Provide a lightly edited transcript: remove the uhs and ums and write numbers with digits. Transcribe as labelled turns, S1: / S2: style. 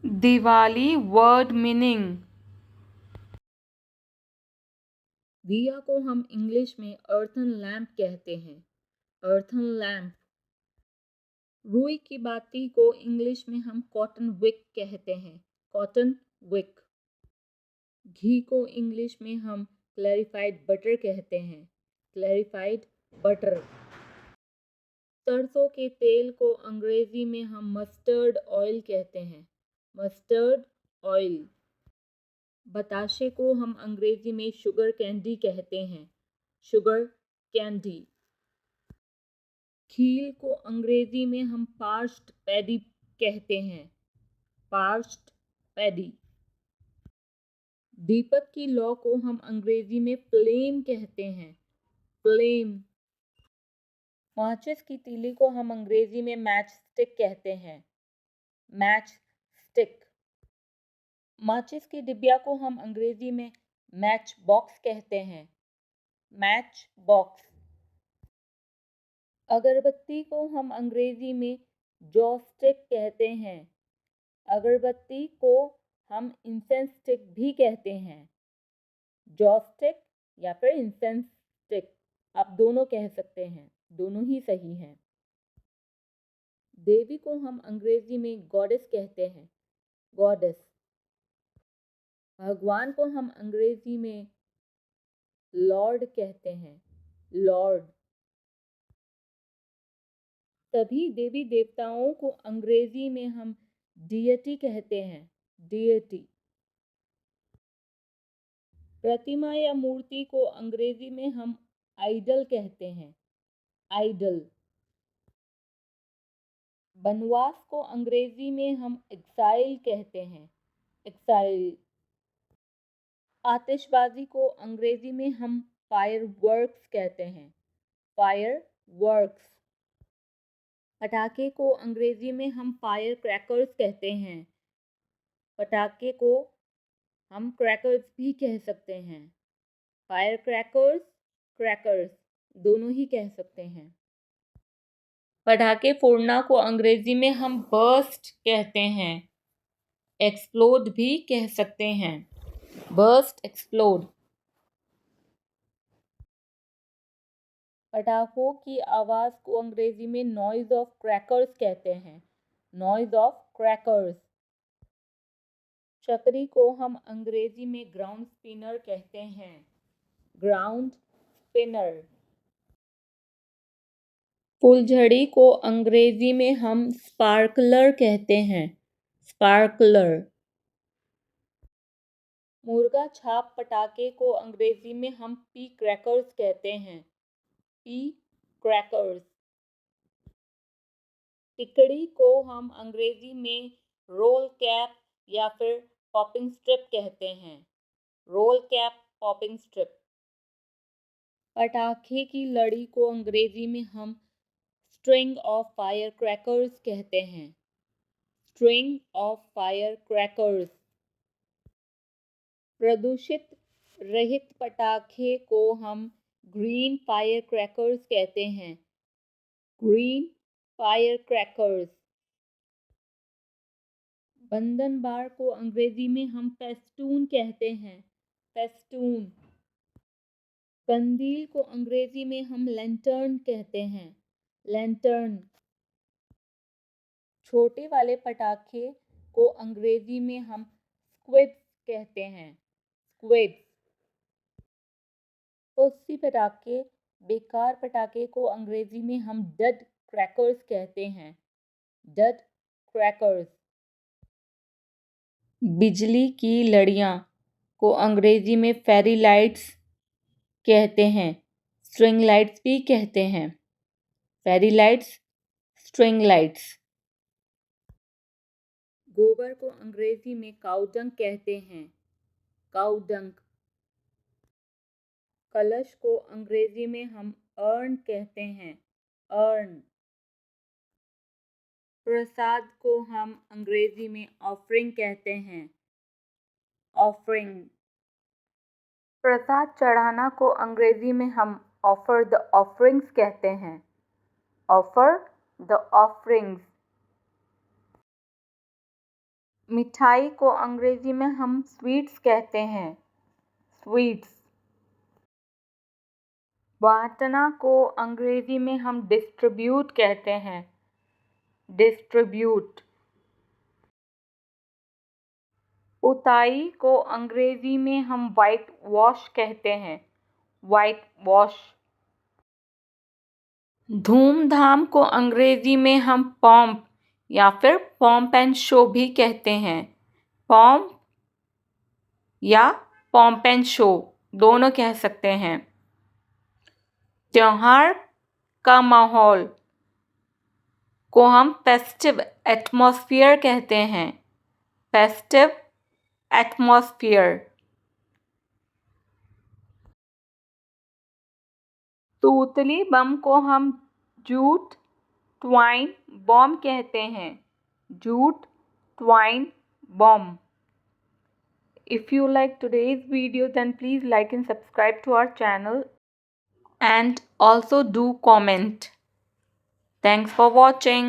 S1: Diwali word meaning. दिया को हम इंग्लिश में अर्थन लैम्प कहते हैं। Earthen lamp. रुई की बाती को इंग्लिश में हम कॉटन विक कहते हैं। Cotton Wick. घी को इंग्लिश में हम क्लैरिफाइड बटर कहते हैं। Clarified butter. सरसों के तेल को अंग्रेजी में हम मस्टर्ड ऑयल कहते हैं। Mustard oil. बताशे को हम अंग्रेजी में शुगर कैंडी कहते हैं। Sugar candy. खील को अंग्रेजी में हम पार्च्ड पैडी कहते हैं। Parched paddy. दीपक की लौ को हम अंग्रेजी में फ्लेम कहते हैं। फ्लेम। माचिस की तीली को हम अंग्रेजी में मैच स्टिक कहते हैं। Match stick. माचिस की डिबिया को हम अंग्रेजी में मैच बॉक्स कहते हैं। Match box. अगरबत्ती को हम अंग्रेजी में जॉ स्टिक कहते हैं। अगरबत्ती को हम इंसेंस स्टिक भी कहते हैं। जॉ स्टिक या फिर इंसेंस स्टिक, आप दोनों कह सकते हैं, दोनों ही सही हैं। देवी को हम अंग्रेजी में गॉडेस कहते हैं। गॉडेस। भगवान को हम अंग्रेजी में लॉर्ड कहते हैं। लॉर्ड। सभी देवी देवताओं को अंग्रेजी में हम डियटी कहते हैं। डियटी। प्रतिमा या मूर्ति को अंग्रेजी में हम आइडल कहते हैं। आइडल। वनवास को अंग्रेजी में हम एक्साइल कहते हैं। एक्साइल। आतिशबाजी को अंग्रेजी में हम फायर वर्क्स कहते हैं। Fire works. पटाखे को अंग्रेजी में हम फायर क्रैकर्स कहते हैं। पटाखे को हम क्रैकर्स भी कह सकते हैं। फायर क्रैकर्स, क्रैकर्स, दोनों ही कह सकते हैं। पटाखे फोड़ना को अंग्रेजी में हम बर्स्ट कहते हैं। एक्सप्लोड भी कह सकते हैं। Burst, explode. पटाखों की आवाज़ को अंग्रेजी में नॉइज ऑफ क्रैकर्स कहते हैं। Noise of crackers. चकरी को हम अंग्रेजी में ग्राउंड स्पिनर कहते हैं। Ground spinner. फुलझड़ी को अंग्रेजी में हम स्पार्कलर कहते हैं। स्पार्कलर। मुर्गा छाप पटाखे को अंग्रेजी में हम पी क्रैकर्स कहते हैं। P crackers. टिकड़ी को हम अंग्रेजी में रोल कैप या फिर पॉपिंग स्ट्रिप कहते हैं। Roll cap, popping strip. पटाखे की लड़ी को अंग्रेजी में हम स्ट्रिंग ऑफ फायर क्रैकर्स कहते हैं। String of fire crackers. प्रदूषित रहित पटाखे को हम ग्रीन फायर क्रैकर्स कहते हैं। Green fire crackers. बंधन बार को अंग्रेजी में हम फेस्टून कहते हैं। फेस्टून। कंदील को अंग्रेजी में हम लैंटर्न कहते हैं। लैंटर्न। छोटे वाले पटाखे को अंग्रेजी में हम स्क्विड्स कहते हैं। स्क्विड्स। पुस्सी पटाखे, बेकार पटाखे को अंग्रेजी में हम डड क्रैकर्स कहते हैं। डड क्रैकर्स। बिजली की लड़ियाँ को अंग्रेजी में फेरी लाइट्स कहते हैं। स्ट्रिंग लाइट्स भी कहते हैं। Fairy lights, string lights. गोबर को अंग्रेजी में काउडंग कहते हैं। काउडंग। कलश को अंग्रेजी में हम अर्न कहते हैं। अर्न। प्रसाद को हम अंग्रेजी में ऑफरिंग कहते हैं। ऑफरिंग। प्रसाद चढ़ाना को अंग्रेजी में हम ऑफर द ऑफरिंग्स कहते हैं। Offer the offerings. मिठाई को अंग्रेजी में हम स्वीट्स कहते हैं, स्वीट्स। बांटना को अंग्रेजी में हम डिस्ट्रीब्यूट कहते हैं, डिस्ट्रीब्यूट। पुताई को अंग्रेजी में हम वाइट वॉश कहते हैं, वाइट वॉश। धूमधाम को अंग्रेजी में हम पॉम्प या फिर पॉम्प एंड शो भी कहते हैं, पॉम्प या पॉम्प एंड शो दोनों कह सकते हैं। त्योहार का माहौल को हम फेस्टिव एटमॉस्फेयर कहते हैं, फेस्टिव एटमॉस्फेयर। तूतली बम को हम जूट ट्वाइन बॉम्ब कहते हैं, jute twine bomb. If you like today's video, then please like and subscribe to our channel and also do comment. Thanks for watching.